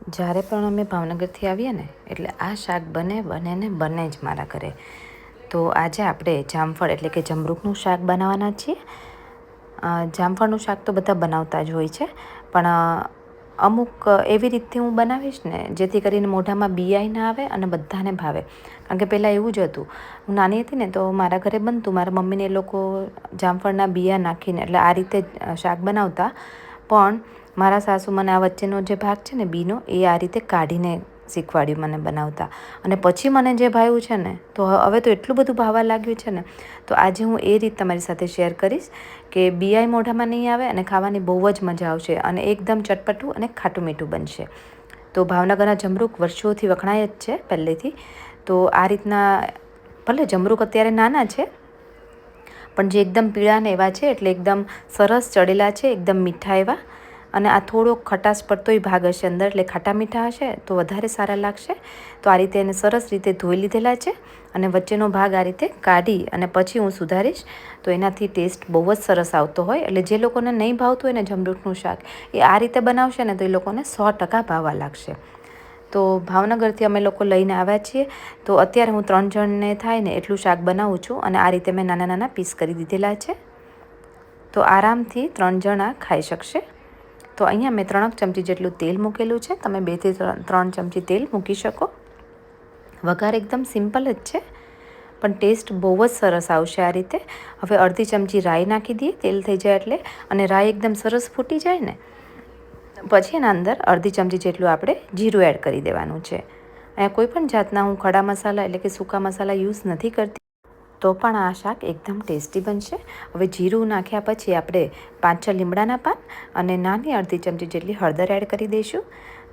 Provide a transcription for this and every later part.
જ્યારે પણ અમે ભાવનગરથી આવીએ ને એટલે આ શાક બને જ મારા ઘરે. તો આજે આપણે જામફળ એટલે કે જમરૂખનું શાક બનાવવાના છીએ. જામફળનું શાક તો બધા બનાવતા જ હોય છે, પણ અમુક એવી રીતથી હું બનાવીશ ને જેથી કરીને મોઢામાં બિયાઈ ના આવે અને બધાને ભાવે. કારણ કે પહેલાં એવું જ હતું, હું નાની હતી ને તો મારા ઘરે બનતું, મારા મમ્મીને એ લોકો જામફળના બિયા નાખીને એટલે આ રીતે શાક બનાવતા. પણ મારા સાસુ મને આ વચ્ચેનો જે ભાગ છે ને બીનો, એ આ રીતે કાઢીને શીખવાડ્યું મને બનાવતા. અને પછી મને જે ભાવ્યું છે ને, તો હવે તો એટલું બધું ભાવવા લાગ્યું છે ને, તો આજે હું એ રીત તમારી સાથે શેર કરીશ કે બિયાઈ મોઢામાં નહીં આવે અને ખાવાની બહુ જ મજા આવશે અને એકદમ ચટપટું અને ખાટું મીઠું બનશે. તો ભાવનગરના જમરૂખ વર્ષોથી વખણાય જ છે પહેલેથી. તો આ રીતના ભલે જમરૂખ અત્યારે નાના છે, પણ જે એકદમ પીળા ને એવા છે એટલે એકદમ સરસ ચડેલા છે, એકદમ મીઠા એવા. અને આ થોડોક ખટાશ પડતોય ભાગ હશે અંદર, એટલે ખાટા મીઠા હશે તો વધારે સારા લાગશે. તો આ રીતે એને સરસ રીતે ધોઈ લીધેલા છે અને વચ્ચેનો ભાગ આ રીતે કાઢી અને પછી હું સુધારીશ. તો એનાથી ટેસ્ટ બહુ જ સરસ આવતો હોય. એટલે જે લોકોને નહીં ભાવતું હોય ને જમરૂખનું શાક, એ આ રીતે બનાવશે ને તો એ લોકોને 100% ભાવવા લાગશે. તો ભાવનગરથી અમે લોકો લઈને આવ્યા છીએ. તો અત્યારે હું 3 જણને થાય ને એટલું શાક બનાવું છું અને આ રીતે મેં નાના નાના પીસ કરી દીધેલા છે. તો આરામથી 3 જણા ખાઈ શકશે. તો અહીંયા મેં 3 ચમચી જેટલું તેલ મૂકેલું છે. તમે 2 થી 3 ચમચી તેલ મૂકી શકો. વઘાર એકદમ સિમ્પલ જ છે, પણ ટેસ્ટ બહુ જ સરસ આવશે આ રીતે. હવે અડધી ચમચી રાઈ નાખી દઈએ તેલ થઈ જાય એટલે. અને રાઈ એકદમ સરસ ફૂટી જાય ને પછી એના અંદર અડધી ચમચી જેટલું આપણે જીરું એડ કરી દેવાનું છે. અહીંયા કોઈ પણ જાતના હું ખડા મસાલા એટલે કે સૂકા મસાલા યુઝ નથી કરતી, તો પણ આ શાક એકદમ ટેસ્ટી બનશે. હવે જીરું નાખ્યા પછી આપણે 5-6 લીમડાના પાન અને નાની અડધી ચમચી જેટલી હળદર એડ કરી દઈશું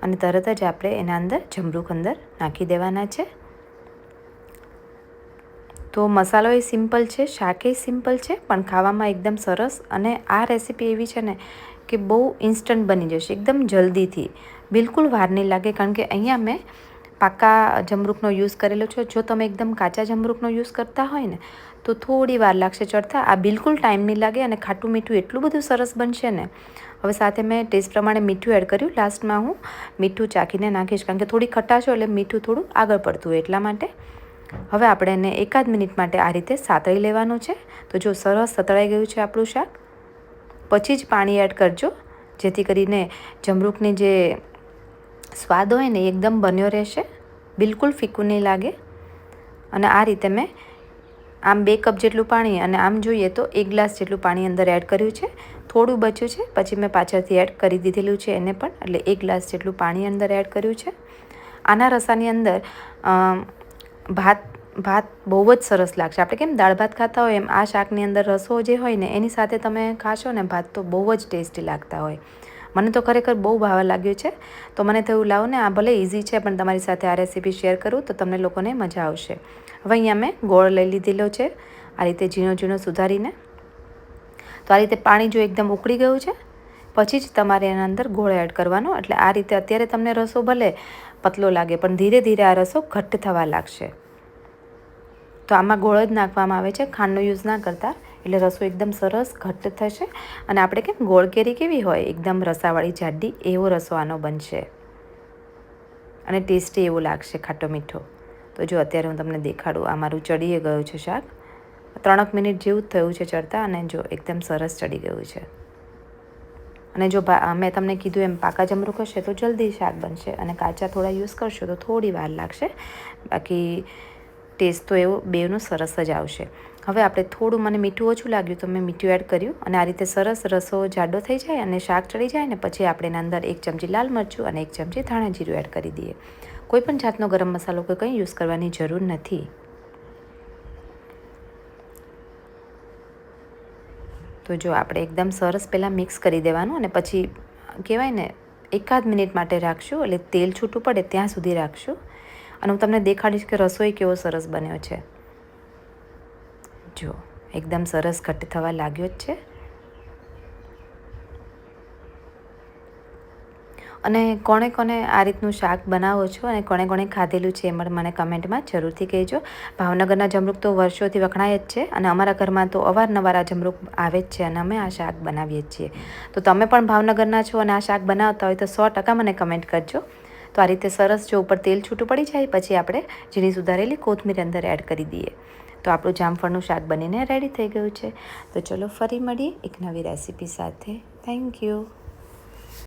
અને તરત જ આપણે એના અંદર જમરૂખ અંદર નાખી દેવાના છે. તો મસાલો એ સિમ્પલ છે, શાક એ સિમ્પલ છે, પણ ખાવામાં એકદમ સરસ. અને આ રેસીપી એવી છે ને કે બહુ ઇન્સ્ટન્ટ બની જશે, એકદમ જલ્દીથી, બિલકુલ વાર નહીં લાગે. કારણ કે અહીંયા મેં પાકા જમરૂખનો યુઝ કરેલો છે. જો તમે એકદમ કાચા જમરૂખનો યુઝ કરતા હોય ને તો થોડી વાર લાગશે ચડતા. આ બિલકુલ ટાઈમ નહીં લાગે અને ખાટું મીઠું એટલું બધું સરસ બનશે ને. હવે સાથે મેં ટેસ્ટ પ્રમાણે મીઠું એડ કર્યું. લાસ્ટમાં હું મીઠું ચાખીને નાખીશ, કારણ કે થોડી ખટાશ હોય એટલે મીઠું થોડું આગળ પડતું હોય એટલા માટે. હવે આપણે એને 1 મિનિટ માટે આ રીતે સાતળી લેવાનું છે. તો જો સરસ સતળાઈ ગયું છે આપણું શાક. પછી જ પાણી એડ કરજો, જેથી કરીને જમરૂખની જે સ્વાદ હોય ને એકદમ બન્યો રહેશે, બિલકુલ ફીકું નહીં લાગે. અને આ રીતે મેં આમ 2 કપ જેટલું પાણી અને આમ જોઈએ તો 1 ગ્લાસ જેટલું પાણી અંદર એડ કર્યું છે. થોડું બચ્યું છે પછી મેં પાછળથી એડ કરી દીધેલું છે એને પણ, એટલે 1 ગ્લાસ જેટલું પાણી અંદર એડ કર્યું છે. આના રસાની અંદર ભાત બહુ જ સરસ લાગશે. આપણે કેમ દાળ ભાત ખાતા હોય એમ આ શાકની અંદર રસો જે હોય ને એની સાથે તમે ખાશો ને ભાત, તો બહુ જ ટેસ્ટી લાગતા હોય. મને તો ખરેખર બહુ ભાવવા લાગ્યું છે. તો મને થયું લાવો ને, આ ભલે ઇઝી છે પણ તમારી સાથે આ રેસીપી શેર કરું તો તમને લોકોને મજા આવશે. હવે અહીંયા મેં ગોળ લઈ લીધેલો છે આ રીતે ઝીણો ઝીણો સુધારીને. તો આ રીતે પાણી જો એકદમ ઉકળી ગયું છે પછી જ તમારે એના અંદર ગોળ એડ કરવાનો. એટલે આ રીતે અત્યારે તમને રસો ભલે પતલો લાગે પણ ધીરે ધીરે આ રસો ઘટ્ટ થવા લાગશે. તો આમાં ગોળ જ નાખવામાં આવે છે, ખાંડનો યુઝ ના કરતા, એટલે રસો એકદમ સરસ ઘટ્ટ થશે. અને આપણે કેમ ગોળ કેરી કેવી હોય એકદમ રસાવાળી જાડી, એવો રસો આનો બનશે અને ટેસ્ટી એવું લાગશે, ખાટો મીઠો. તો જો અત્યારે હું તમને દેખાડું, આ મારું ચડી ગયું છે શાક. 3 મિનિટ જેવું જ થયું છે ચડતા અને જો એકદમ સરસ ચડી ગયું છે. અને જો મેં તમને કીધું એમ પાકા જમરૂખ હશે તો જલ્દી શાક બનશે અને કાચા થોડા યુઝ કરશો તો થોડી વાર લાગશે. બાકી ટેસ્ટ તો એવો બેનો સરસ જ આવશે. હવે આપણે થોડું, મને મીઠું ઓછું લાગ્યું તો મેં મીઠું એડ કર્યું અને આ રીતે સરસ રસો જાડો થઈ જાય અને શાક ચડી જાય ને પછી આપણે એના અંદર 1 ચમચી લાલ મરચું અને 1 ચમચી ધાણા જીરું એડ કરી દઈએ. કોઈ પણ જાતનો ગરમ મસાલો કે કંઈ યુઝ કરવાની જરૂર નથી. તો જો આપણે એકદમ સરસ પહેલાં મિક્સ કરી દેવાનું અને પછી કહેવાય ને 1 મિનિટ માટે રાખશું, એટલે તેલ છૂટું પડે ત્યાં સુધી રાખશું. અને હું તમને દેખાડીશ કે રસોઈ કેવો સરસ બન્યો છે. જો એકદમ સરસ ઘટ્ટ થવા લાગ્યો જ છે. અને કોણે કોણે આ રીતનું શાક બનાવો છો અને કોણે કોણે ખાધેલું છે એમાં મને કમેન્ટમાં જરૂરથી કહેજો. ભાવનગરના જમરૂખ તો વર્ષોથી વખણાય જ છે અને અમારા ઘરમાં તો અવારનવાર આ જમરૂખ આવે જ છે અને અમે આ શાક બનાવીએ જ છીએ. તો તમે પણ ભાવનગરના છો અને આ શાક બનાવતા હોય તો 100% મને કમેન્ટ કરજો. તો આ રીતે સરસ જો ઉપર તેલ છૂટું પડી જાય પછી આપણે ઝીણી સુધારેલી કોથમીર અંદર એડ કરી દઈએ. તો આપણું જામફળનું શાક બનીને રેડી થઈ ગયું છે. તો ચલો ફરી મળીએ એક નવી રેસીપી સાથે. Thank you.